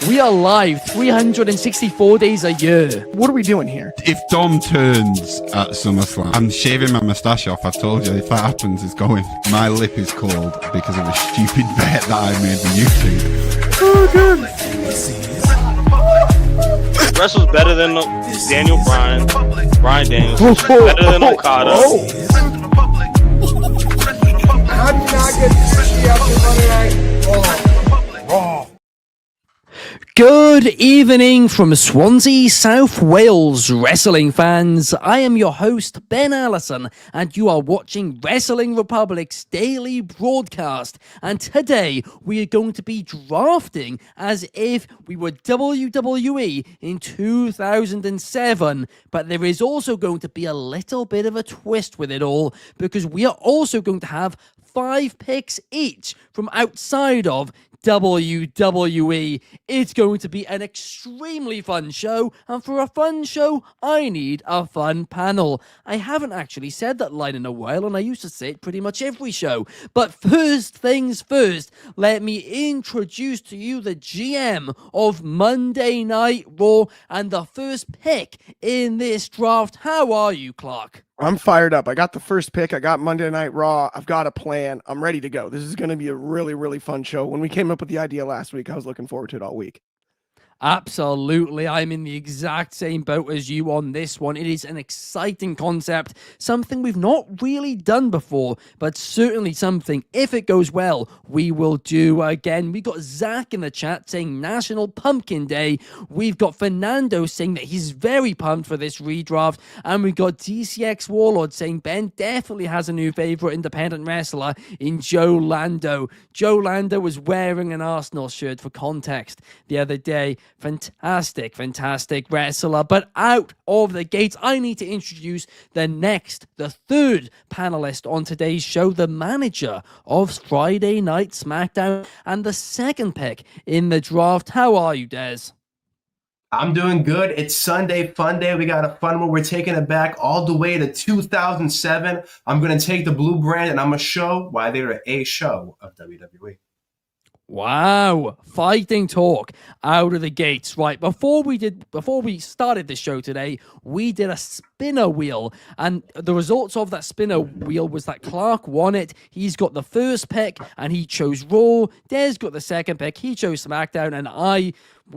We are live 364 days a year. What are we doing here? If Dom turns at SummerSlam, I'm shaving my moustache off. I've told you, if that happens, it's going. My lip is cold because of a stupid bet that I made with YouTube. Oh, good. Wrestle's better than Daniel Bryan. Bryan Daniels. Better than Okada. How do you not get sushi after Monday Night Raw? Good evening from Swansea, South Wales, wrestling fans. I am your host, Ben Allison, and you are watching Wrestling Republic's daily broadcast. And today, we are going to be drafting as if we were WWE in 2007. But there is also going to be a little bit of a twist with it all, because we are also going to have 5 picks each from outside of WWE. It's going to be an extremely fun show, and for a fun show, I need a fun panel. I haven't actually said that line in a while, and I used to say it pretty much every show. But first things first, let me introduce to you the GM of Monday Night Raw and the first pick in this draft. How are you, Clark? I'm fired up. I got the first pick. I got Monday Night Raw. I've got a plan. I'm ready to go. This is going to be a really, really fun show. When we came up with the idea last week, I was looking forward to it all week. Absolutely. I'm in the exact same boat as you on this one. It is an exciting concept, something we've not really done before, but certainly something, if it goes well, we will do again. We got Zach in the chat saying National Pumpkin Day. We've got Fernando saying that he's very pumped for this redraft. And we got DCX Warlord saying Ben definitely has a new favorite independent wrestler in Joe Lando. Joe Lando was wearing an Arsenal shirt for context the other day. Fantastic wrestler. But out of the gates, I need to introduce the third panelist on today's show, the manager of Friday Night SmackDown, and the second pick in the draft. How are you, Des? I'm doing good. It's Sunday Fun Day. We got a fun one. We're taking it back all the way to 2007. I'm going to take the blue brand and I'm going to show why they're a show of WWE. Wow, fighting talk out of the gates. Right, before we started this show today, we did a spinner wheel, and the results of that spinner wheel was that Clark won it. He's got the first pick, and he chose Raw. Des got the second pick, he chose SmackDown, and I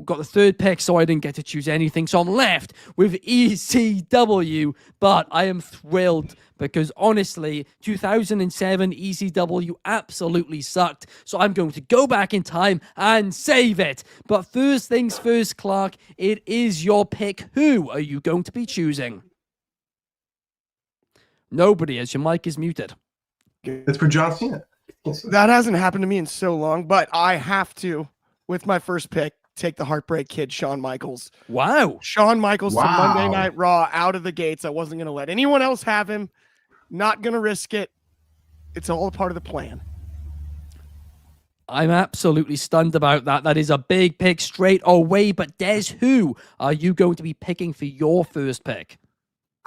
got the third pick, so I didn't get to choose anything. So I'm left with ECW, but I am thrilled because honestly, 2007 ECW absolutely sucked. So I'm going to go back in time and save it. But first things first, Clark, it is your pick. Who are you going to be choosing? Nobody, as your mic is muted. It's for John Cena. That hasn't happened to me in so long, but I have to, with my first pick, take the Heartbreak Kid, Shawn Michaels. Wow. Shawn Michaels from Monday Night Raw out of the gates. I wasn't going to let anyone else have him. Not going to risk it. It's all a part of the plan. I'm absolutely stunned about that. That is a big pick straight away. But Des, who are you going to be picking for your first pick?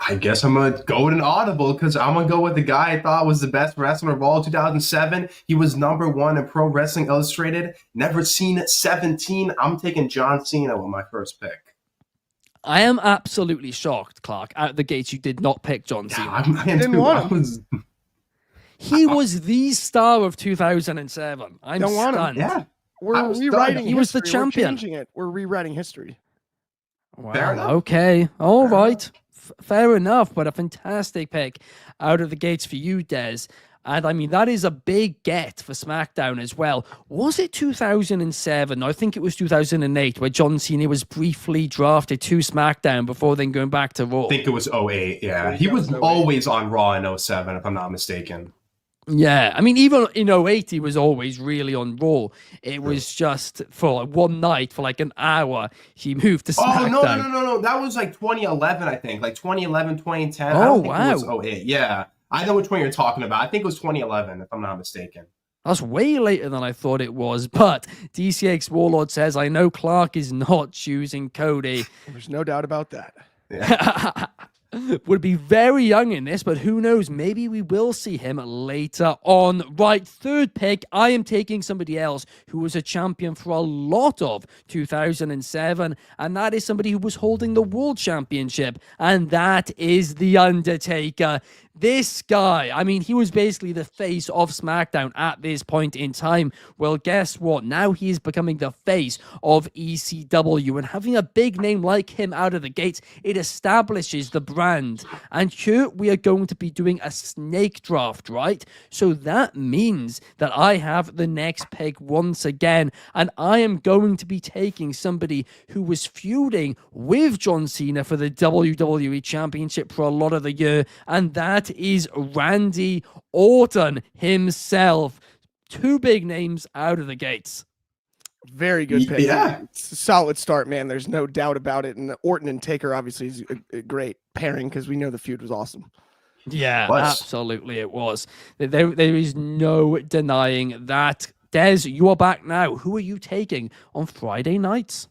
I guess I'm going to go with an audible because I'm going to go with the guy I thought was the best wrestler of all 2007. He was #1 in Pro Wrestling Illustrated. Never seen 17. I'm taking John Cena with my first pick. I am absolutely shocked, Clark. Out the gates, you did not pick John Cena. He was the star of 2007. I'm stunned. Yeah. We're rewriting history. He was the champion. We're changing it. We're rewriting history. Wow. Okay. All right. Fair enough. But a fantastic pick out of the gates for you, Des. And I mean, that is a big get for SmackDown as well. Was it 2007? I think it was 2008 where John Cena was briefly drafted to SmackDown before then going back to Raw. I think it was 08. Yeah. He was always on Raw in 07, if I'm not mistaken. Yeah, I mean, even in 08, he was always really on Raw. It was just for like one night, for like an hour, he moved to SmackDown. Oh, no. That was like 2011, I think. Like 2011, 2010. Oh, I don't think wow. It was 08. Yeah. I know which one you're talking about. I think it was 2011, if I'm not mistaken. That's way later than I thought it was. But DCX Warlord says, I know Clark is not choosing Cody. There's no doubt about that. Yeah. would be very young in this, but who knows? Maybe we will see him later on. Right, third pick, I am taking somebody else who was a champion for a lot of 2007, and that is somebody who was holding the World Championship, and that is The Undertaker. This guy, I mean, he was basically the face of SmackDown at this point in time. Well, guess what? Now he is becoming the face of ECW, and having a big name like him out of the gates, it establishes the brand. And here we are going to be doing a snake draft, right? So that means that I have the next pick once again, and I am going to be taking somebody who was feuding with John Cena for the WWE Championship for a lot of the year, and that is Randy Orton himself. Two big names out of the gates. Very good pick. Yeah. It's a solid start, man. There's no doubt about it. And Orton and Taker obviously is a great pairing because we know the feud was awesome. Yeah, Was. absolutely it was. There is no denying that. Des, you are back now. Who are you taking on Friday nights?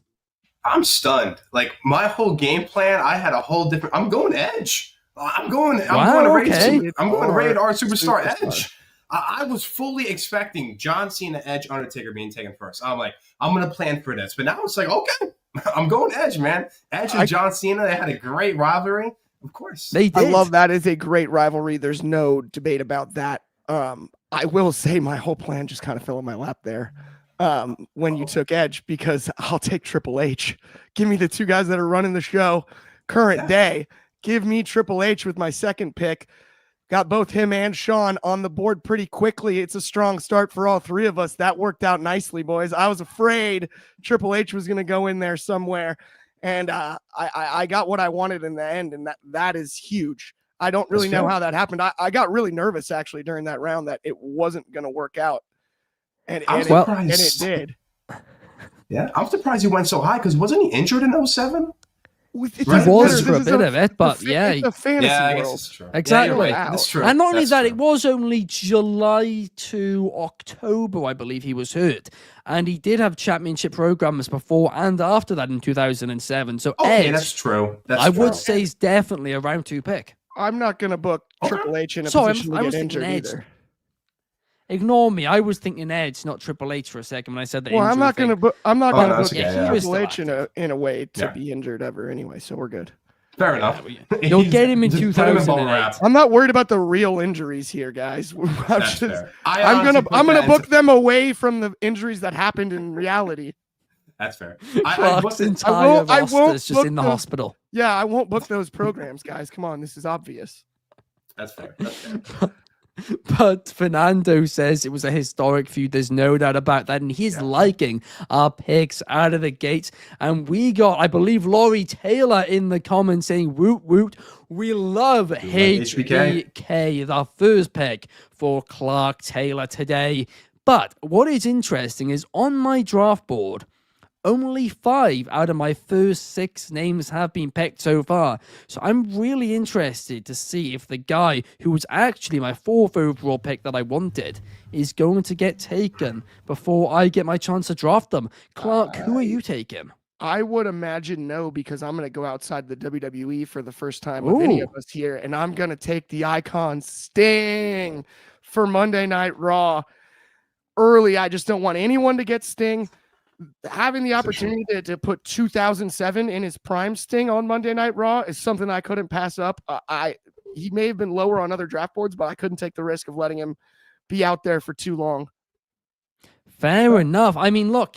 I'm stunned. Like, my whole game plan, I had a whole different. I'm going Edge. I'm going rated R Superstar Edge. I was fully expecting John Cena, Edge, Undertaker being taken first. I'm like, I'm going to plan for this. But now it's like, okay, I'm going Edge, man. Edge and John Cena, they had a great rivalry. Of course. They did. I love that. It's a great rivalry. There's no debate about that. I will say my whole plan just kind of fell in my lap there when you took Edge, because I'll take Triple H. Give me the two guys that are running the show current day. Give me Triple H with my second pick. Got both him and Sean on the board pretty quickly. It's a strong start for all three of us. That worked out nicely, boys. I was afraid Triple H was going to go in there somewhere, and I got what I wanted in the end, and that is huge. I don't really know how that happened. I got really nervous, actually, during that round that it wasn't going to work out, and it did. Yeah, I'm surprised he went so high, because wasn't he injured in 07? He was for a bit of it, but yeah. It's a fantasy I guess world. it's true. Exactly. Yeah, right. That's true. And not only That's that, true. it was only July to October, I believe, he was hurt. And he did have championship programs before and after that in 2007. So Okay, Edge, that's true. I would say, is definitely a round 2 pick. I'm not going to book Triple H in a Sorry, position I to was get thinking injured Edge. either. Ignore me. I was thinking Edge, not Triple H for a second when I said that. Well, I'm not going to book. I'm not going to book okay, Triple H in a way to Yeah. be injured ever anyway. So we're good. Fair enough. You'll get him in Just put him in bubble 2008. wrap. I'm not worried about the real injuries here, guys. That's fair. I'm gonna book them away from the injuries that happened in reality. That's fair. Clark's entire roster is just in the hospital. Yeah, I won't book those programs, guys. Come on, this is obvious. That's fair. That's fair. But Fernando says it was a historic feud. There's no doubt about that. And he's liking our picks out of the gates. And we got, I believe, Laurie Taylor in the comments saying, woot, woot. We love HBK, the first pick for Clark Taylor today. But what is interesting is on my draft board, only 5 out of my first 6 names have been picked so far. So I'm really interested to see if the guy who was actually my 4th overall pick that I wanted is going to get taken before I get my chance to draft them. Clark, who are you taking? I would imagine no, because I'm going to go outside the WWE for the first time of any of us here, and I'm going to take the icon Sting for Monday Night Raw. Early, I just don't want anyone to get Sting. Having the opportunity to put 2007 in his prime Sting on Monday Night Raw is something I couldn't pass up. He may have been lower on other draft boards, but I couldn't take the risk of letting him be out there for too long. Fair enough. I mean, look,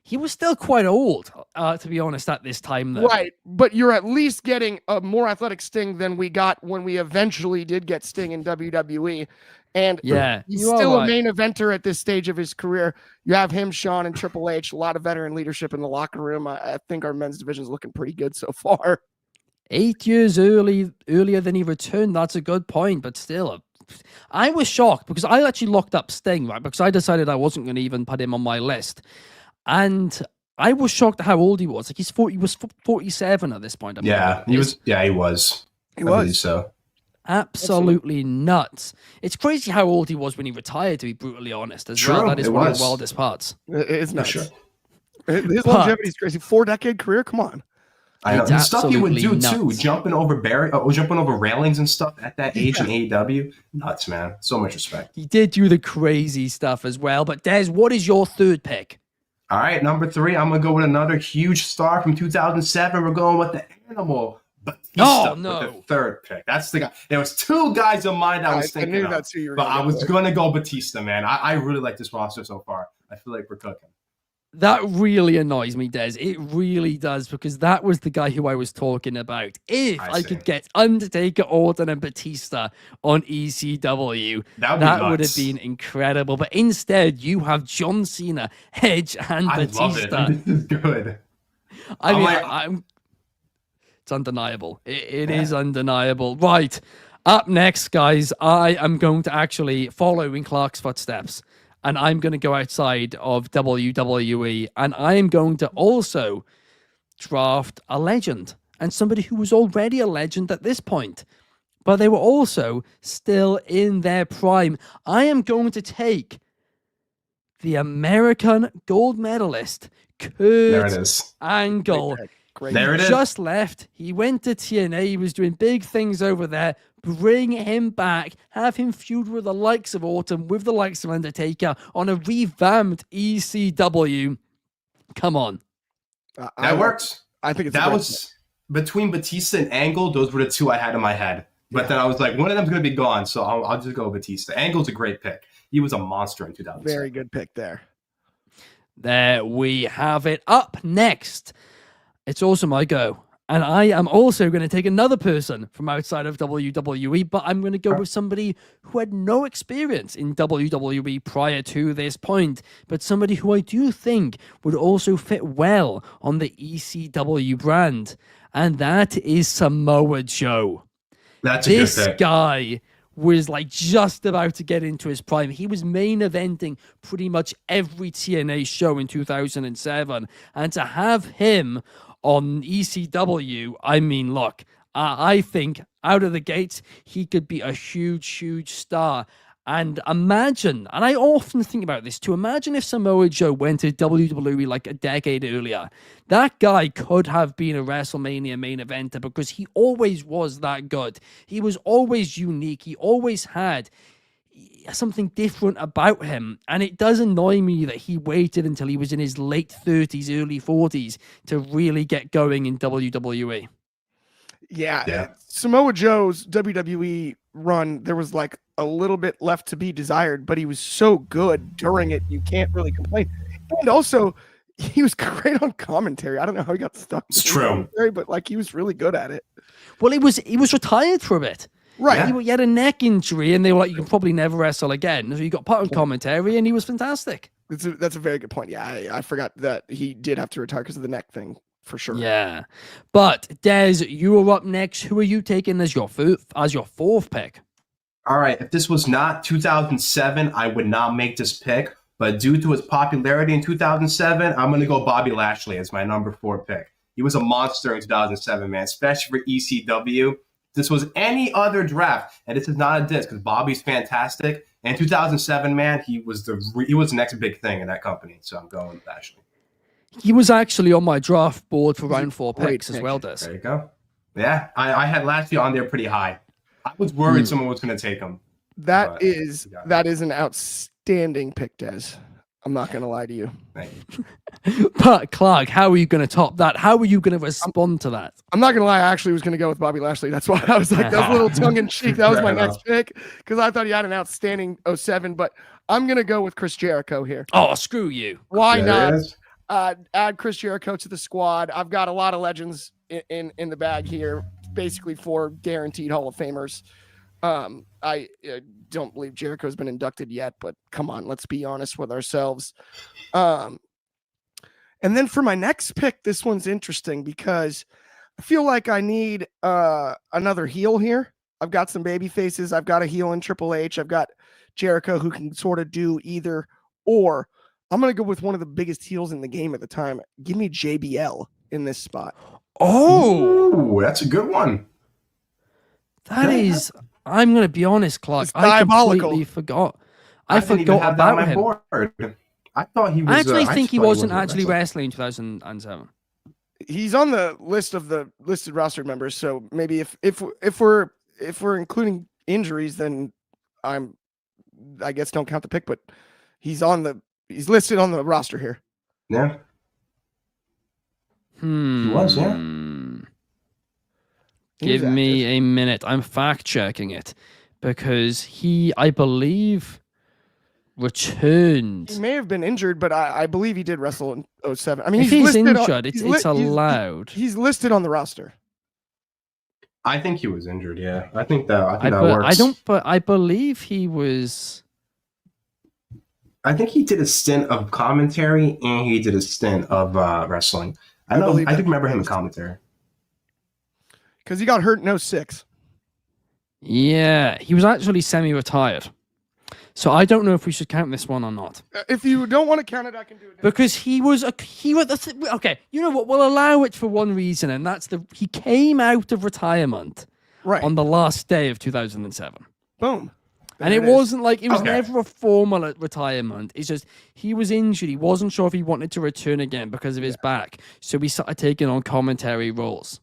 he was still quite old, to be honest, at this time, though. Right, but you're at least getting a more athletic Sting than we got when we eventually did get Sting in WWE. And he's still a main eventer at this stage of his career. You have him, Sean, and Triple H. A lot of veteran leadership in the locker room. I think our men's division is looking pretty good so far. 8 years earlier than he returned. That's a good point, but still, I was shocked because I actually locked up Sting, right? Because I decided I wasn't going to even put him on my list, and I was shocked at how old he was. Like he was 47 at this point. He was. Yeah, he was. He was. So. Absolutely nuts. It's crazy how old he was when he retired, to be brutally honest, as well. That is one of the wildest parts. It's nuts. Sure. His longevity is crazy. 4-decade career? Come on. I know It's the stuff he would do absolutely too, nuts. jumping over railings and stuff at that age in AEW. Nuts, man. So much respect. He did do the crazy stuff as well. But Des, what is your third pick? All right, number 3, I'm gonna go with another huge star from 2007. We're going with the Animal Batista No. with the third pick. That's the guy. There was 2 guys in mind I was thinking knew of, that's who you were but gonna I go was with. gonna go Batista, man. I really like this roster so far. I feel like we're cooking. That really annoys me, Des. It really does, because that was the guy who I was talking about. If I I see. could get Undertaker, Orton, and Batista on ECW, That would have been incredible. But instead, you have John Cena, Edge, and I Batista. love it. This is good. I mean, like- it's undeniable. It is undeniable. Right. Up next, guys, I am going to actually follow in Clark's footsteps. And I'm going to go outside of WWE. And I am going to also draft a legend. And somebody who was already a legend at this point. But they were also still in their prime. I am going to take the American gold medalist, There it Kurt is. Angle. Great. There it is. Just left. He went to TNA. He was doing big things over there. Bring him back. Have him feud with the likes of Orton, with the likes of Undertaker on a revamped ECW. Come on. That works. I think it's That was between Batista and Angle. Those were the 2 I had in my head. But then I was like, one of them's going to be gone, so I'll just go Batista. Angle's a great pick. He was a monster in 2000. very good pick there. There we have it. Up next, it's also my go. And I am also going to take another person from outside of WWE, but I'm going to go with somebody who had no experience in WWE prior to this point, but somebody who I do think would also fit well on the ECW brand. And that is Samoa Joe. That's a This good pick. guy was like just about to get into his prime. He was main eventing pretty much every TNA show in 2007. And to have him on ECW, I mean, look, I think out of the gates, he could be a huge, huge star. And imagine, and I often think about this too, imagine if Samoa Joe went to WWE like a decade earlier. That guy could have been a WrestleMania main eventer because he always was that good. He was always unique. He always had something different about him. And it does annoy me that he waited until he was in his late 30s, early 40s to really get going in WWE. Yeah. Samoa Joe's WWE run, there was like a little bit left to be desired, but he was so good during it, you can't really complain. And also, he was great on commentary. I don't know how he got stuck. It's true. But like he was really good at it. Well, he was retired for a bit. Right. He had a neck injury, and they were like, you can probably never wrestle again. So he got put on commentary, and he was fantastic. That's a very good point. Yeah, I forgot that he did have to retire because of the neck thing, for sure. Yeah. But, Des, you are up next. Who are you taking as your fourth pick? All right, if this was not 2007, I would not make this pick. But due to his popularity in 2007, I'm going to go Bobby Lashley as my number 4 pick. He was a monster in 2007, man, especially for ECW. If this was any other draft, and this is not a diss because Bobby's fantastic. And 2007, man, he was the next big thing in that company. So I'm going with Lashley. He was actually on my draft board for round 4 Great picks as pick. well, Des. There you go. Yeah, I had Lashley on there pretty high. I was worried someone was going to take him. That But is you got it. an outstanding pick, Des. I'm not going to lie to you. Thank you. But, Clark, how are you going to top that? How are you going to respond to that? I'm not going to lie. I actually was going to go with Bobby Lashley. That's why I was like, that's a little tongue in cheek. That was my Fair next pick because I thought he had an outstanding 07, but I'm going to go with Chris Jericho here. Oh, screw you. Why There not? it is. Add Chris Jericho to the squad. I've got a lot of legends in the bag here, basically 4 guaranteed Hall of Famers. I don't believe Jericho's been inducted yet, but come on, let's be honest with ourselves. And then for my next pick, this one's interesting because I feel like I need another heel here. I've got some baby faces. I've got a heel in Triple H. I've got Jericho who can sort of do either or. I'm going to go with one of the biggest heels in the game at the time. Give me JBL in this spot. Oh, Ooh, that's a good one. that is... I'm going to be honest, Clark. It's I diabolical. completely forgot. I didn't even forgot have that on about my him. board. I thought he was. I actually think he thought wasn't actually wrestling. wrestling in 2007. he's on the list of the listed roster members. So maybe if we're including injuries, then I guess don't count the pick. But he's listed on the roster here. Yeah. He was, yeah. Give me a minute. I'm fact checking it because he, I believe, returned. He may have been injured, but I believe he did wrestle in 07. I mean, If he's listed injured, it's allowed. He's listed on the roster. I think he was injured. Yeah, I think that works. I don't, but I believe he was. I think he did a stint of commentary and he did a stint of wrestling. I do remember him in commentary because he got hurt in 06. Yeah, he was actually semi-retired. So I don't know if we should count this one or not. If you don't want to count it, I can do it. Because he was okay. You know what? We'll allow it for one reason, and that's he came out of retirement on the last day of 2007. Boom. And it wasn't like it was never a formal retirement. It's just he was injured. He wasn't sure if he wanted to return again because of his back. So we started taking on commentary roles.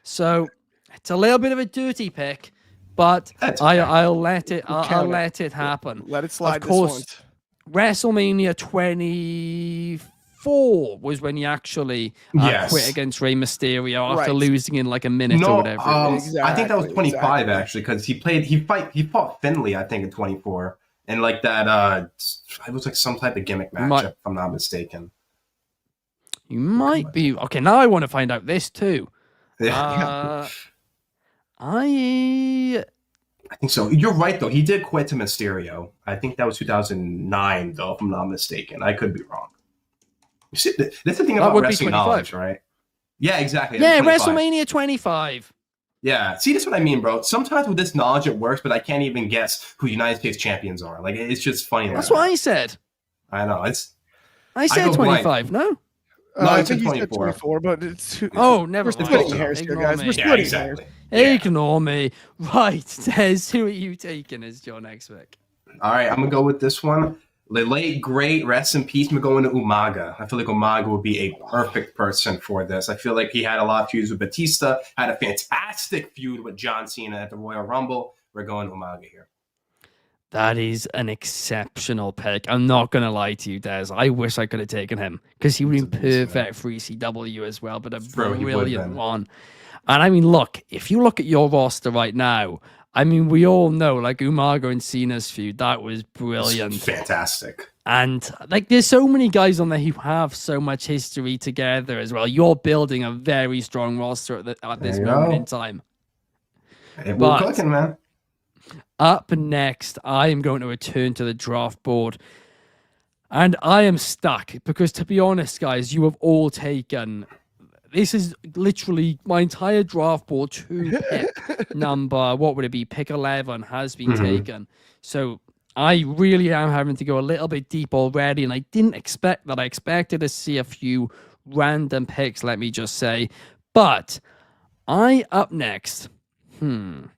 So it's a little bit of a dirty pick. But I'll let it happen. Let it slide. Of course, WrestleMania 24 was when he actually quit against Rey Mysterio after losing in like a minute or whatever. Exactly, I think that was 25 actually, because he fought Finley, I think, in 24, and like that it was like some type of gimmick match, if I'm not mistaken. You might be okay. Now I want to find out this too. Yeah. I think so. You're right, though. He did quit to Mysterio. I think that was 2009, though, if I'm not mistaken. I could be wrong. See, that's the thing about wrestling knowledge, right? Yeah, exactly. Yeah, WrestleMania 25. Yeah. See, that's what I mean, bro. Sometimes with this knowledge, it works, but I can't even guess who United States champions are. Like, it's just funny. That's what I said. I know. I said 25, no? No, I think he said 24, but it's... never mind. We're splitting hairs here, guys. We're splitting hairs. Ignore me. Right, Des, who are you taking as your next pick? All right, I'm going to go with this one. The late, great, rest in peace, I'm going to Umaga. I feel like Umaga would be a perfect person for this. I feel like he had a lot of feuds with Batista, had a fantastic feud with John Cena at the Royal Rumble. We're going Umaga here. That is an exceptional pick. I'm not going to lie to you, Des. I wish I could have taken him because he would have been perfect for ECW as well, but a brilliant one. And I mean, look, if you look at your roster right now, I mean, we all know, like, Umaga and Cena's feud, that was brilliant. It's fantastic. And, like, there's so many guys on there who have so much history together as well. You're building a very strong roster at this moment in time. We're cooking, man. Up next, I am going to return to the draft board. And I am stuck because, to be honest, guys, you have all taken... This is literally my entire draft board to pick number, what would it be? Pick 11 has been taken. So I really am having to go a little bit deep already, and I didn't expect that. I expected to see a few random picks, let me just say. But up next, I'm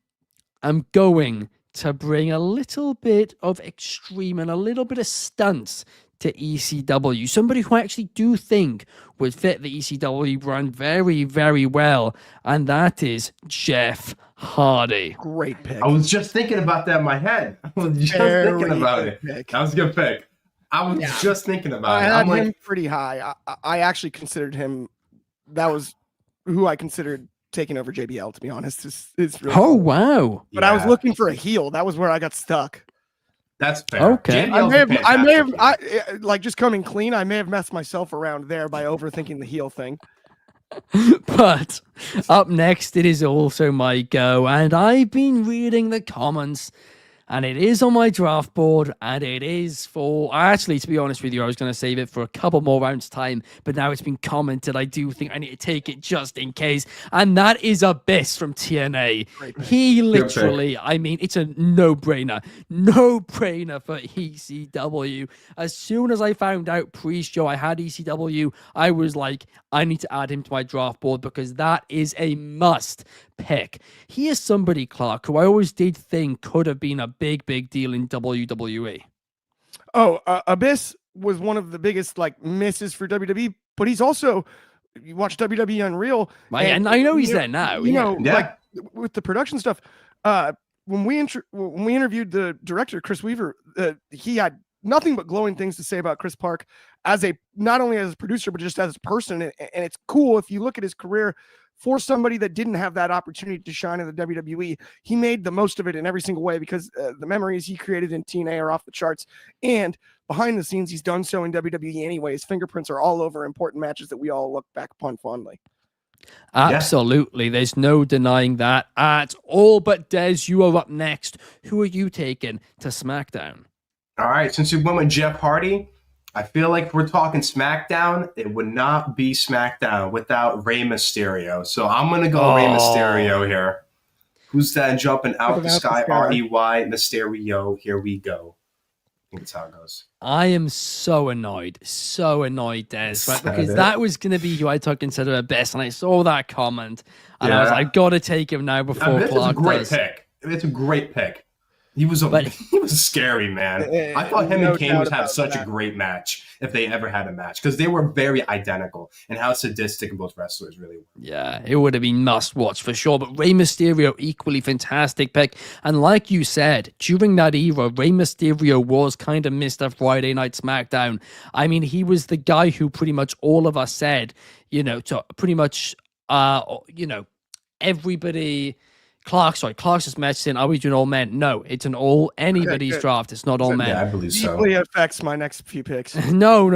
going to bring a little bit of extreme and a little bit of stunts to ECW. Somebody who I actually do think would fit the ECW brand very, very well, and that is Jeff Hardy. Great pick. I was just thinking about that in my head. I was just thinking about it. That was a good pick. I was just thinking about it. I had him pretty high. I actually considered him. That was who I considered taking over JBL, to be honest. It's really cool. Wow. But I was looking for a heel. That was where I got stuck. That's fair. Okay. I may have, like, just coming clean, I may have messed myself around there by overthinking the heel thing. But up next, it is also my go, and I've been reading the comments, and it is on my draft board, and it is for... Actually, to be honest with you, I was going to save it for a couple more rounds' time, but now it's been commented. I do think I need to take it just in case, and that is Abyss from TNA. He literally, I mean, it's a no-brainer. No-brainer for ECW. As soon as I found out pre-show I had ECW, I was like, I need to add him to my draft board because that is a must pick. He is somebody, Clark, who I always did think could have been a big deal in WWE. Oh, Abyss was one of the biggest, like, misses for WWE, but he's also you watch WWE Unreal, And I know he's there now. You know, Yeah. like with the production stuff. When we interviewed the director Chris Weaver, he had nothing but glowing things to say about Chris Park as not only as a producer but just as a person. And it's cool if you look at his career. For somebody that didn't have that opportunity to shine in the WWE, he made the most of it in every single way because the memories he created in TNA are off the charts. And behind the scenes, he's done so in WWE anyway. His fingerprints are all over important matches that we all look back upon fondly. Absolutely. There's no denying that at all. But Des, you are up next. Who are you taking to SmackDown? All right, since we went with Jeff Hardy, I feel like if we're talking SmackDown, it would not be SmackDown without Rey Mysterio. So I'm going to go Rey Mysterio here. Who's that jumping out the sky? R-E-Y Mysterio. Here we go. I think that's how it goes. I am so annoyed, Des, right? Because that was going to be who I took consider the best, and I saw that comment, and I was like, I've got to take him now before Clark does. It's a great pick. He was scary, man. I thought him and Kane would have such a great match if they ever had a match because they were very identical and how sadistic both wrestlers really were. Yeah, it would have been must watch for sure. But Rey Mysterio, equally fantastic pick. And like you said, during that era, Rey Mysterio was kind of Mr. Friday Night SmackDown. I mean, he was the guy who pretty much all of us said, to pretty much, everybody. Clark's just matched in. Are we doing all men? No, it's an all anybody's draft. It's not all men. Yeah, I believe so. Deeply affects my next few picks. No.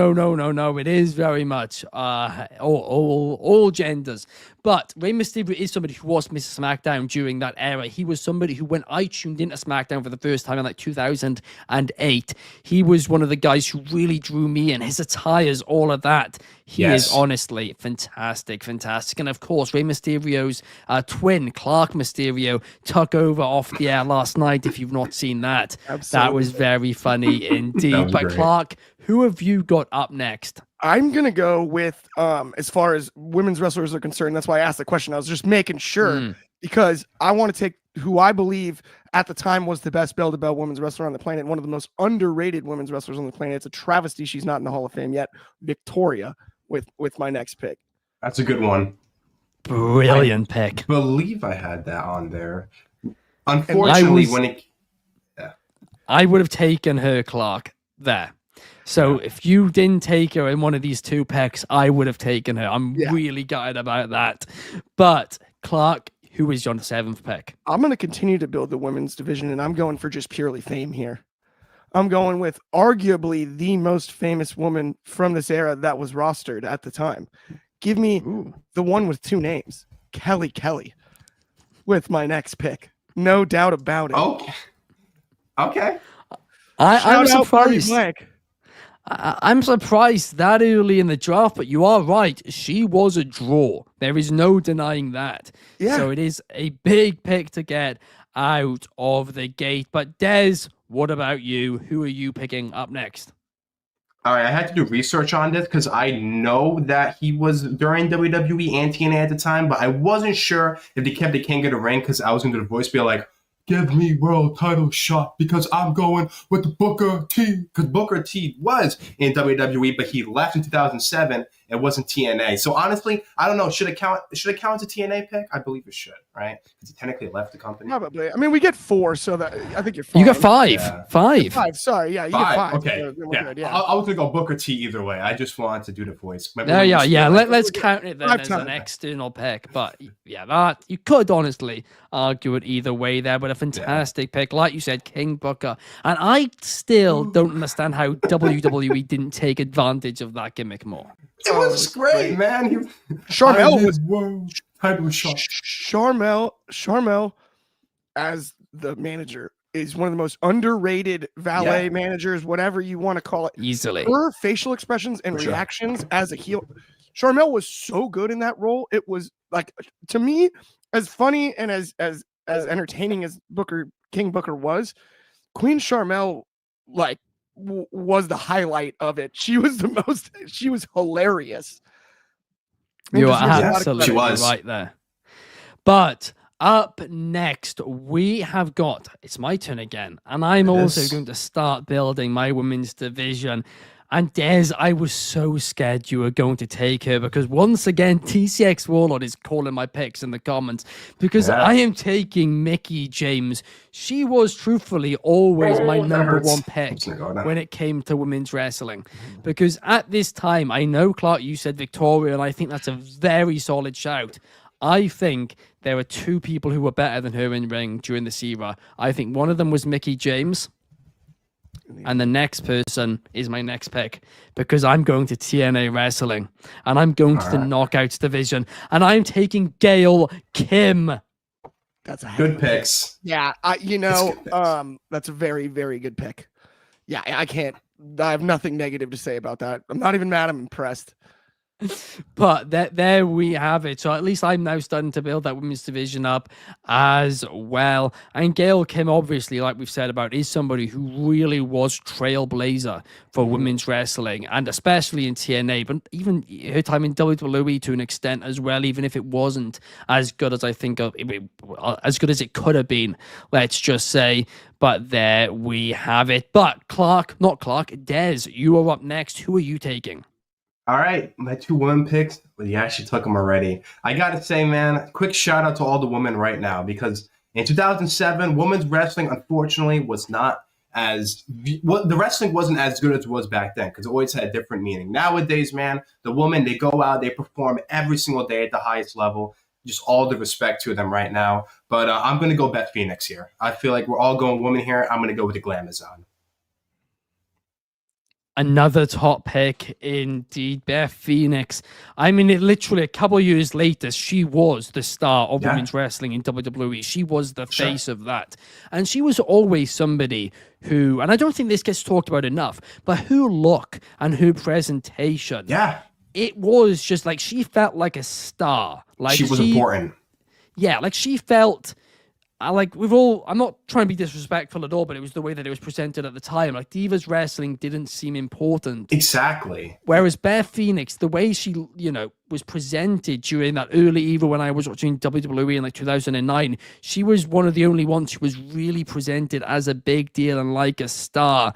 It is very much all genders. But Rey Mysterio is somebody who was Mr. SmackDown during that era. He was somebody who, when I tuned into SmackDown for the first time in like 2008, he was one of the guys who really drew me in. His attires, all of that. He is honestly fantastic. And of course, Rey Mysterio's twin, Clark Mysterio, took over off the air last night. If you've not seen that, that was very funny indeed. But great. Clark, who have you got up next? I'm going to go with, as far as women's wrestlers are concerned, that's why I asked the question. I was just making sure because I want to take who I believe at the time was the best bell-to-bell women's wrestler on the planet, one of the most underrated women's wrestlers on the planet. It's a travesty she's not in the Hall of Fame yet. Victoria with my next pick. That's a good one. Brilliant pick. I believe I had that on there. Unfortunately, I would have taken her, Clark, there. So if you didn't take her in one of these two picks, I would have taken her. I'm really gutted about that. But Clark, who is your 7th pick? I'm going to continue to build the women's division, and I'm going for just purely fame here. I'm going with arguably the most famous woman from this era that was rostered at the time. Give me the one with 2 names, Kelly, with my next pick. No doubt about it. Okay. I'm surprised. I'm surprised that early in the draft, but you are right. She was a draw. There is no denying that. Yeah. So it is a big pick to get out of the gate. But Des, what about you? Who are you picking up next? All right, I had to do research on this because I know that he was during WWE and TNA at the time, but I wasn't sure if they kept the King of the Ring because I was going to do the voice be like, give me world title shot because I'm going with the Booker T. Because Booker T was in WWE, but he left in 2007 and wasn't TNA. So honestly, I don't know. Should it count as a TNA pick? I believe it should, right? Because he technically left the company. Probably. I mean, we get 4, so that I think you're fine. You got 5. Yeah. 5. Sorry, yeah, you get 5. Okay, so good, I was gonna go Booker T either way. I just wanted to do the voice. Let's count it then as an external pick. But that you could honestly argue it either way there. But a fantastic pick, like you said, King Booker. And I still don't understand how WWE didn't take advantage of that gimmick more. It was great, man. Sharmell was world title shot. Sharmell as the manager is one of the most underrated valet managers, whatever you want to call it. Easily. Her facial expressions and reactions as a heel. Sharmell was so good in that role. It was like, to me, as funny and as entertaining as King Booker was, Queen Sharmell was the highlight of it. She was hilarious. You are absolutely right there. But up next, we have got, it's my turn again, and I'm also going to start building my women's division. And Des, I was so scared you were going to take her because once again, TCX Warlord is calling my picks in the comments because I am taking Mickie James. She was truthfully always my number one pick when it came to women's wrestling. Because at this time, I know, Clark, you said Victoria, and I think that's a very solid shout. I think there are two people who were better than her in ring during this era. I think one of them was Mickie James. And the next person is my next pick because I'm going to TNA Wrestling and I'm going to the Knockouts division and I'm taking Gail Kim. That's a good picks. Yeah, that's a very, very good pick. Yeah, I have nothing negative to say about that. I'm not even mad. I'm impressed. But there we have it. So at least I'm now starting to build that women's division up as well. And Gail Kim, obviously, like we've said about, is somebody who really was trailblazer for women's wrestling, and especially in TNA, but even her time in WWE to an extent as well, even if it wasn't as good as I think of, as good as it could have been, let's just say. But there we have it. But Des, you are up next. Who are you taking? All right, my two women picks. Well, you actually took them already. I got to say, man, quick shout out to all the women right now because in 2007, women's wrestling, unfortunately, was not as the wrestling wasn't as good as it was back then because it always had a different meaning. Nowadays, man, the women, they go out, they perform every single day at the highest level. Just all the respect to them right now. But I'm going to go Beth Phoenix here. I feel like we're all going women here. I'm going to go with the Glamazon. Another top pick indeed, Beth Phoenix. I mean, it literally a couple of years later, she was the star of women's wrestling in WWE. She was the face of that. And she was always somebody who, and I don't think this gets talked about enough, but her look and her presentation. Yeah. It was just like she felt like a star. Like she was important. Yeah, like she felt... I'm not trying to be disrespectful at all, but it was the way that it was presented at the time. Like, Divas Wrestling didn't seem important. Exactly. Whereas Beth Phoenix, the way she, was presented during that early era when I was watching WWE in 2009, she was one of the only ones who was really presented as a big deal and like a star.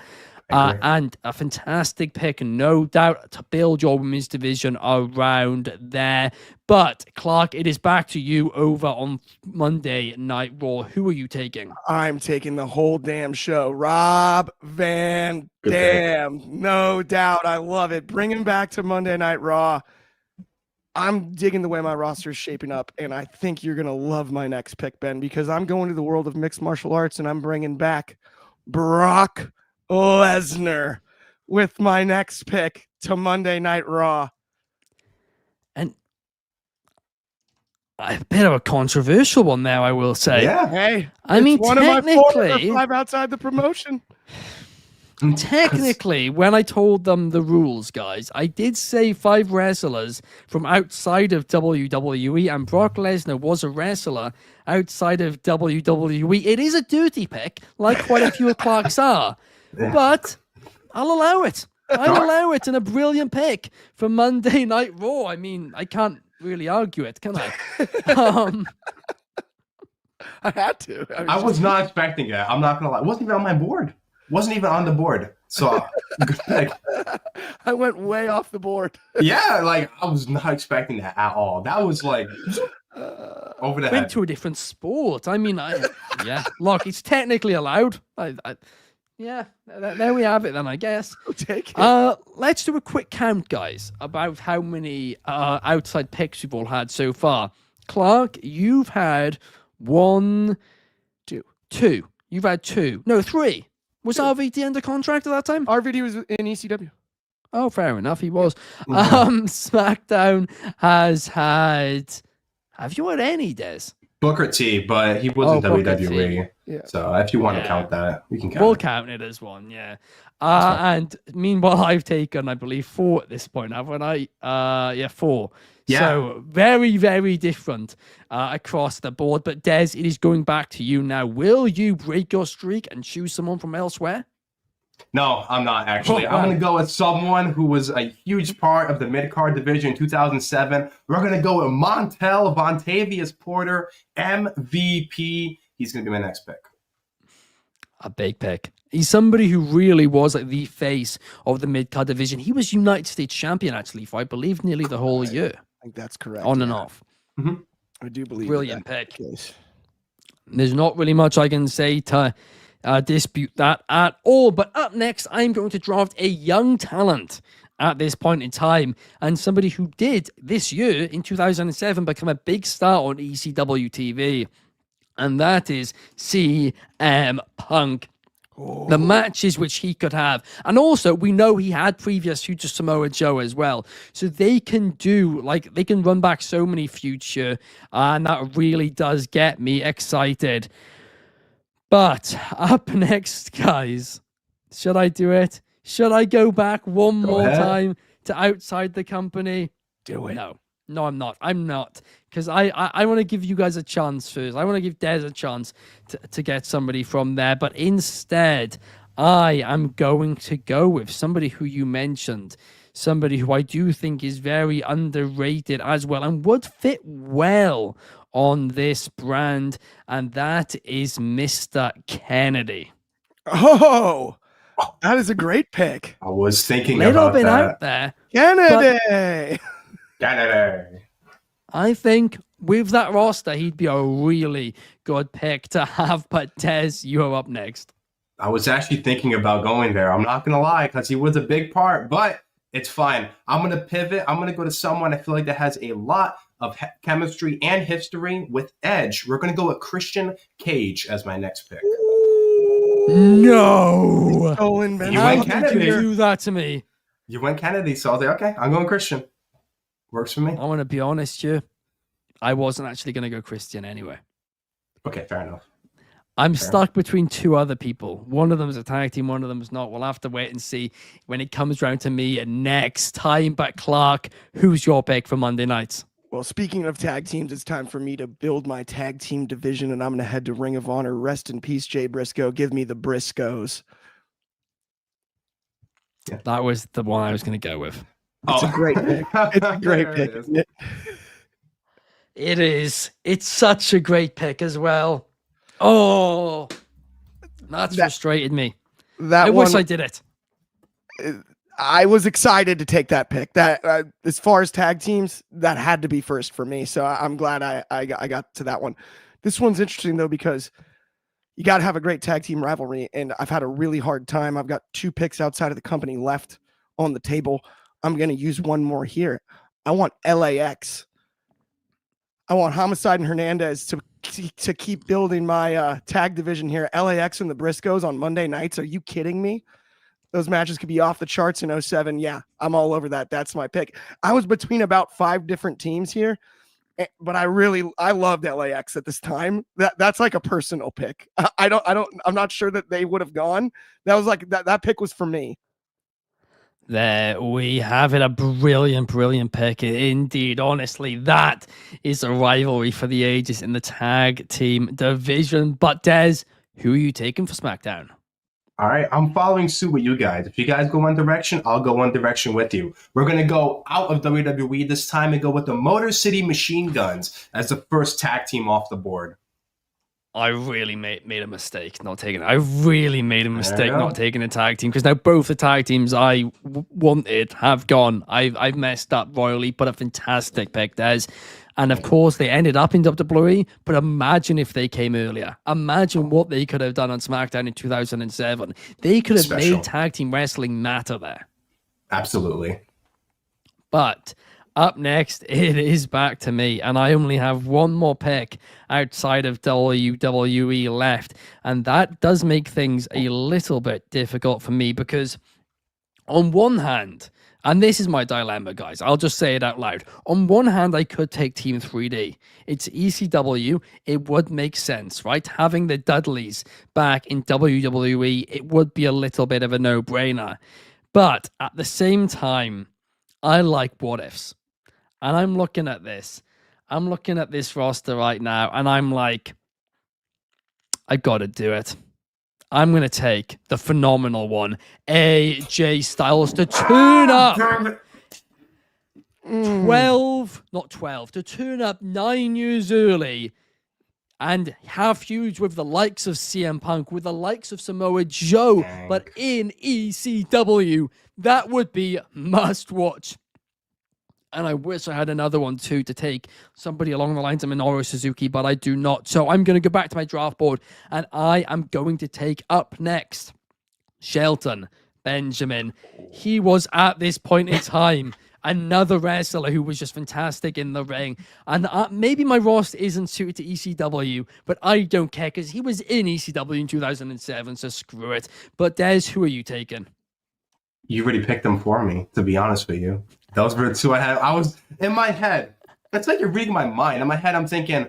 And a fantastic pick, no doubt, to build your women's division around there. But, Clark, it is back to you over on Monday Night Raw. Who are you taking? I'm taking the whole damn show. Rob Van Dam. No doubt. I love it. Bring him back to Monday Night Raw. I'm digging the way my roster is shaping up, and I think you're going to love my next pick, Ben, because I'm going to the world of mixed martial arts, and I'm bringing back Brock Lesnar with my next pick to Monday Night Raw. And a bit of a controversial one there, I will say. Yeah. Hey, I mean, one technically, of my 4 or 5 outside the promotion. Technically, when I told them the rules, guys, I did say 5 wrestlers from outside of WWE, and Brock Lesnar was a wrestler outside of WWE. It is a dirty pick, like quite a few of Clark's are, but I'll allow it. I'll allow it, and a brilliant pick for Monday Night Raw. I mean, I can't really argue it, can I? I had to. I was not expecting it. I'm not going to lie. It wasn't even on my board. Wasn't even on the board. So, good pick. I went way off the board. Yeah, I was not expecting that at all. That was over the head. Went to a different sport. I mean, look, it's technically allowed. Yeah, there we have it then, I guess. I'll take it. Let's do a quick count, guys, about how many outside picks we've all had so far. Clark, you've had 1, 2. You've had 2. No, 3. Was RVD under contract at that time? RVD was in ECW. Oh, fair enough. He was. SmackDown has had... Have you had any, Des? Booker T, but he wasn't WWE. Yeah. So if you want to count that, we can count We'll it. count it as one, yeah. And meanwhile, I've taken, I believe, 4 at this point, haven't I? 4. Yeah. So very, very different across the board. But Des, it is going back to you now. Will you break your streak and choose someone from elsewhere? No, I'm not actually. I'm going to go with someone who was a huge part of the mid-card division in 2007. We're going to go with Montel Vontavious Porter, MVP. He's going to be my next pick. A big pick. He's somebody who really was like the face of the mid-card division. He was United States champion, actually, for I believe nearly the whole year. I think that's correct. On and off. I do believe Brilliant that pick. case. There's not really much I can say to dispute that at all. But up next, I'm going to draft a young talent at this point in time, and somebody who did this year in 2007 become a big star on ECW TV, and that is CM Punk. The matches which he could have. And also, we know he had previous feuds with Samoa Joe as well. So they can do, like, they can run back so many feuds here. And that really does get me excited. But up next, guys, should I do it? Should I go back one more time to outside the company? Do it. No, I'm not. I'm not. Because I want to give you guys a chance first. I want to give Des a chance to get somebody from there. But instead, I am going to go with somebody who you mentioned. Somebody who I do think is very underrated as well and would fit well on this brand. And that is Mr. Kennedy. Oh, that is a great pick. I was thinking Little about bit that. out there. Kennedy. Kennedy. I think with that roster, he'd be a really good pick to have. But Des, you're up next. I was actually thinking about going there. I'm not going to lie, because he was a big part, but it's fine. I'm going to pivot. I'm going to go to someone I feel like that has a lot of chemistry and history with Edge. We're going to go with Christian Cage as my next pick. No! Stolen Ben. You How went did Kennedy. you do that to me? You went Kennedy, so I was like, okay, I'm going Christian. Works for me. I want to be honest here. I wasn't actually going to go Christian anyway. Okay, fair enough. I'm stuck between two other people. One of them is a tag team, one of them is not. We'll have to wait and see when it comes round to me next time. But Clark, who's your pick for Monday nights? Well, speaking of tag teams, it's time for me to build my tag team division, and I'm going to head to Ring of Honor. Rest in peace, Jay Briscoe. Give me the Briscoes. That was the one I was going to go with. It's a great pick. It's a great There pick, it is. isn't it? It is. It's such a great pick as well. Oh, that's frustrated me. That I wish one, I did it. I was excited to take that pick. That as far as tag teams, that had to be first for me. So I'm glad I got to that one. This one's interesting though, because you got to have a great tag team rivalry, and I've had a really hard time. I've got 2 picks outside of the company left on the table. I'm going to use one more here. I want LAX. I want Homicide and Hernandez to keep building my tag division here. LAX and the Briscoes on Monday nights. Are you kidding me? Those matches could be off the charts in 07. Yeah, I'm all over that. That's my pick. I was between about 5 different teams here, but I loved LAX at this time. That's like a personal pick. I'm not sure that they would have gone. That was like that pick was for me. There we have it. A brilliant, brilliant pick indeed. Honestly, that is a rivalry for the ages in the tag team division. But Des, who are you taking for SmackDown? All right, I'm following suit with you guys. If you guys go one direction, I'll go one direction with you. We're going to go out of WWE this time and go with the Motor City Machine Guns as the first tag team off the board. I really made a mistake not taking it. I really made a mistake go. not taking a tag team, because now both the tag teams I wanted have gone. I've messed up royally, but a fantastic pick, Des. And of course, they ended up in WWE, but imagine if they came earlier. Imagine what they could have done on SmackDown in 2007. They could have Special. made tag team wrestling matter there. Absolutely. But up next, it is back to me, and I only have one more pick outside of WWE left, and that does make things a little bit difficult for me, because on one hand, and this is my dilemma, guys, I'll just say it out loud. On one hand, I could take Team 3D. It's ECW. It would make sense, right? Having the Dudleys back in WWE, it would be a little bit of a no-brainer. But at the same time, I like what ifs. And I'm looking at this. I'm looking at this roster right now, and I'm like, I gotta do it. I'm going to take the phenomenal one, AJ Styles, to turn up 12, not 12, to turn up 9 years early and have feuds with the likes of CM Punk, with the likes of Samoa Joe, but in ECW, that would be must watch. And I wish I had another one too to take somebody along the lines of Minoru Suzuki, but I do not. So I'm going to go back to my draft board, and I am going to take up next Shelton Benjamin. He was at this point in time another wrestler who was just fantastic in the ring. And maybe my roster isn't suited to ECW, but I don't care because he was in ECW in 2007, so screw it. But Des, who are you taking? You already picked them for me, to be honest with you. Those were the two I had. I was in my head. It's like you're reading my mind. In my head, I'm thinking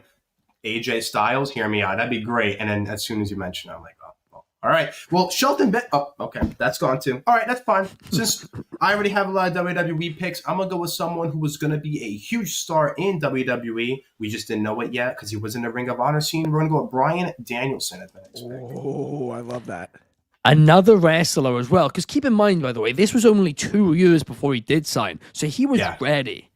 AJ Styles, hear me out. That'd be great. And then as soon as you mention it, I'm like, oh, all right. Well, okay, that's gone too. All right, that's fine. Since I already have a lot of WWE picks, I'm going to go with someone who was going to be a huge star in WWE. We just didn't know it yet because he was in the Ring of Honor scene. We're going to go with Bryan Danielson as my next pick. Oh, I love that. Another wrestler as well, because keep in mind, by the way, this was only 2 years before he did sign, so he was ready.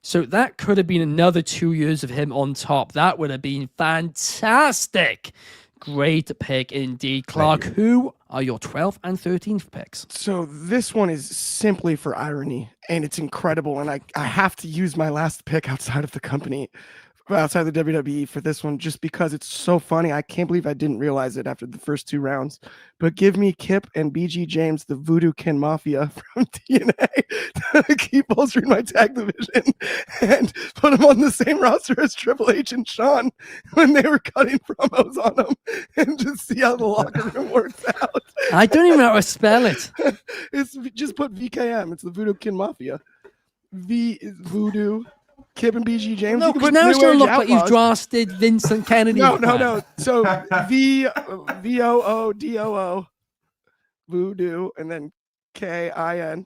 So that could have been another 2 years of him on top. That would have been fantastic. Great pick indeed. Clark, who are your 12th and 13th picks? So this one is simply for irony, and it's incredible, and I have to use my last pick outside of the company, outside the WWE for this one, just because it's so funny. I can't believe I didn't realize it after the first 2 rounds. But give me Kip and BG James, the Voodoo Kin Mafia from TNA, to keep bolstering my tag division and put them on the same roster as Triple H and Shawn when they were cutting promos on them, and just see how the locker room works out. I don't even know how to spell it. It's just put VKM. It's the Voodoo Kin Mafia. V is Voodoo. Kip and BG James. No, because now it's going to look like you've drafted Vincent Kennedy. No. So VOODOO, Voodoo, and then KIN,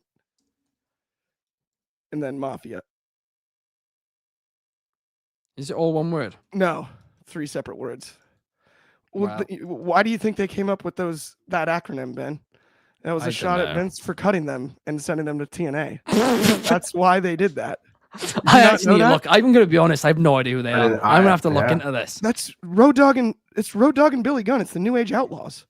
and then Mafia. Is it all one word? No, 3 separate words. Well, Wow. Why do you think they came up with that acronym, Ben? That was a shot at Vince for cutting them and sending them to TNA. That's why they did that. I actually need to look. I'm going to be honest. I have no idea who they are. I'm going to have to look into this. That's Road Dogg and Billy Gunn. It's the New Age Outlaws.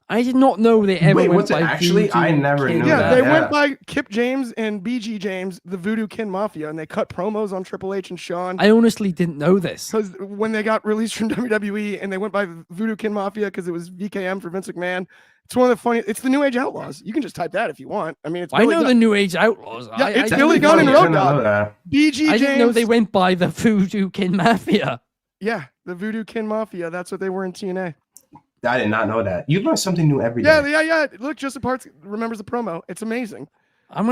I did not know they ever went by actually? I never knew that. They went by Kip James and BG James, the Voodoo Kin Mafia, and they cut promos on Triple H and Shawn. I honestly didn't know this. Because when they got released from WWE and they went by Voodoo Kin Mafia because it was VKM for Vince McMahon. It's one of the funny. It's the New Age Outlaws. You can just type that if you want. I mean, it's. I know the New Age Outlaws. Yeah, it's Billy Gunn and Road Dogg. BG James. I didn't know they went by the Voodoo Kin Mafia. Yeah, the Voodoo Kin Mafia. That's what they were in TNA. I did not know that. You learn something new every day. Yeah. Look, Joseph Parts remembers the promo. It's amazing. I'm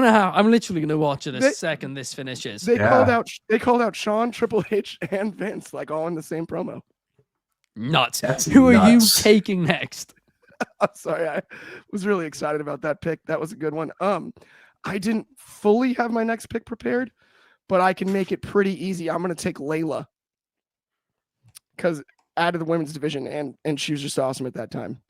literally gonna watch it second this finishes. They called out Shawn, Triple H, and Vince like all in the same promo. Nuts. Who are you taking next? I'm sorry, I was really excited about that pick. That was a good one. I didn't fully have my next pick prepared, but I can make it pretty easy. I'm gonna take Layla because out of the women's division, and she was just awesome at that time.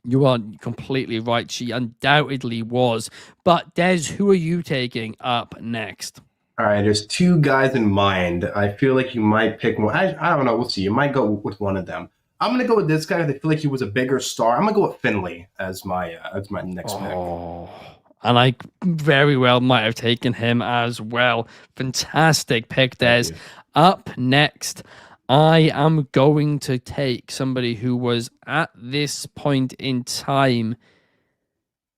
You are completely right. She undoubtedly was. But Des, who are you taking up next? All right, there's 2 guys in mind. I feel like you might pick one. I don't know. We'll see. You might go with one of them. I'm going to go with this guy. I feel like he was a bigger star. I'm going to go with Finlay as my next pick. And I very well might have taken him as well. Fantastic pick, Des. Up next, I am going to take somebody who was at this point in time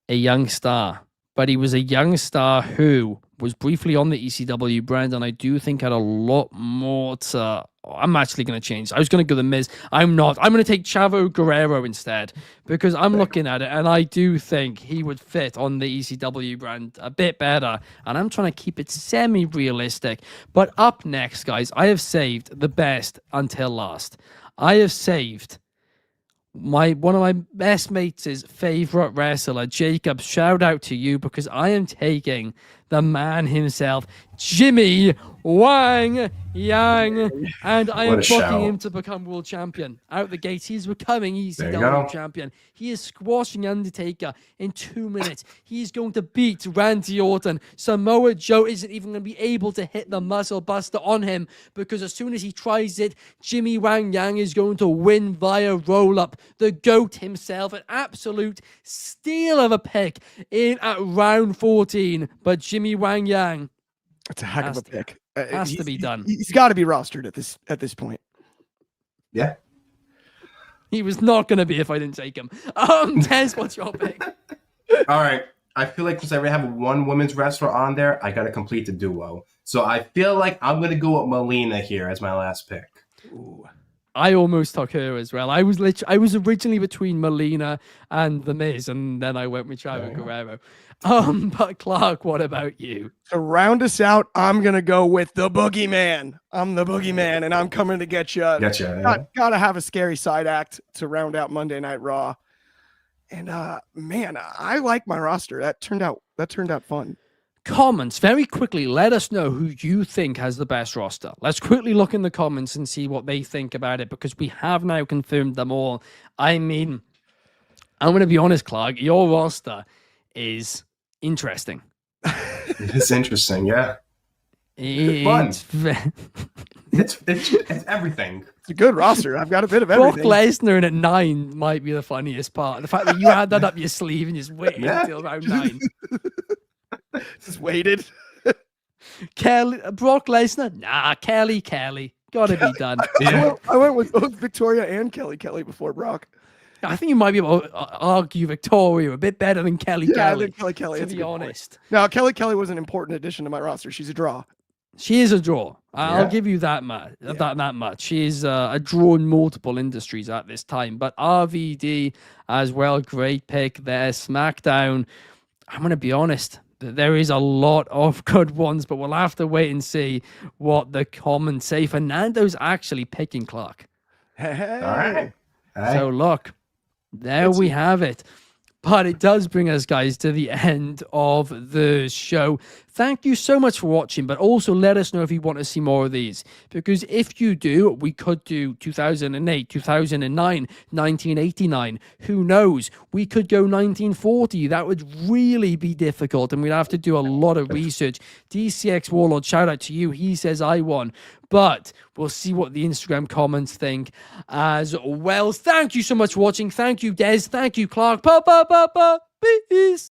a young star. But he was a young star who was briefly on the ECW brand, and I do think had a lot more to... I'm actually going to change. I was going to go the Miz. I'm not. I'm going to take Chavo Guerrero instead, because I'm looking at it, and I do think he would fit on the ECW brand a bit better, and I'm trying to keep it semi-realistic. But up next, guys, I have saved the best until last. I have saved one of my best mates' favorite wrestler, Jacob. Shout out to you, because I am taking the man himself, Jimmy Wang Yang, and I am What a booking shout. him to become world champion. Out the gates, he's becoming There you ECW go. champion. He is squashing Undertaker in 2 minutes. He's going to beat Randy Orton. Samoa Joe isn't even going to be able to hit the muscle buster on him, because as soon as he tries it, Jimmy Wang Yang is going to win via roll-up. The GOAT himself, an absolute steal of a pick in at round 14. But Jimmy Wang Yang It's a heck of Has a to- pick. has to be done. He's got to be rostered at this point. Yeah. He was not going to be if I didn't take him. Des, what's your pick? All right. I feel like since I already have one women's wrestler on there, I got to complete the duo. So I feel like I'm going to go with Melina here as my last pick. Ooh. I almost took her as well. I was originally between Melina and The Miz, and then I went with Chavo Guerrero. But Clark, what about you? To round us out, I'm gonna go with the Boogeyman. I'm the Boogeyman, and I'm coming to get you. Gotcha. Yeah. Gotta have a scary side act to round out Monday Night Raw. And man, I like my roster. That turned out fun. Comments, very quickly, let us know who you think has the best roster. Let's quickly look in the comments and see what they think about it, because we have now confirmed them all. I mean, I'm going to be honest, Clark, your roster is interesting. It's interesting. Yeah. fun. It's It's everything. It's a good roster. I've got a bit of Brock everything. Lesnar in at 9 might be the funniest part. The fact that you had that up your sleeve and just waited Yeah. until round 9. Just waited. Brock Lesnar? Nah, Kelly. Gotta be done. Yeah. I went with both Victoria and Kelly before Brock. I think you might be able to argue Victoria a bit better than Kelly. Yeah, I think Kelly. To That's a be good point. honest. Now, Kelly was an important addition to my roster. She's a draw. She is a draw. I'll Yeah. give you that much. That much. She is a draw in multiple industries at this time. But RVD as well, great pick there. SmackDown. I'm gonna be honest. There is a lot of good ones, but we'll have to wait and see what the comments say. Fernando's actually picking Clark. Hey. All right. So look, there we have it. But it does bring us, guys, to the end of the show. Thank you so much for watching, but also let us know if you want to see more of these. Because if you do, we could do 2008, 2009, 1989. Who knows? We could go 1940. That would really be difficult, and we'd have to do a lot of research. DCX Warlord, shout out to you. He says I won. But we'll see what the Instagram comments think as well. Thank you so much for watching. Thank you, Des. Thank you, Clark. Peace.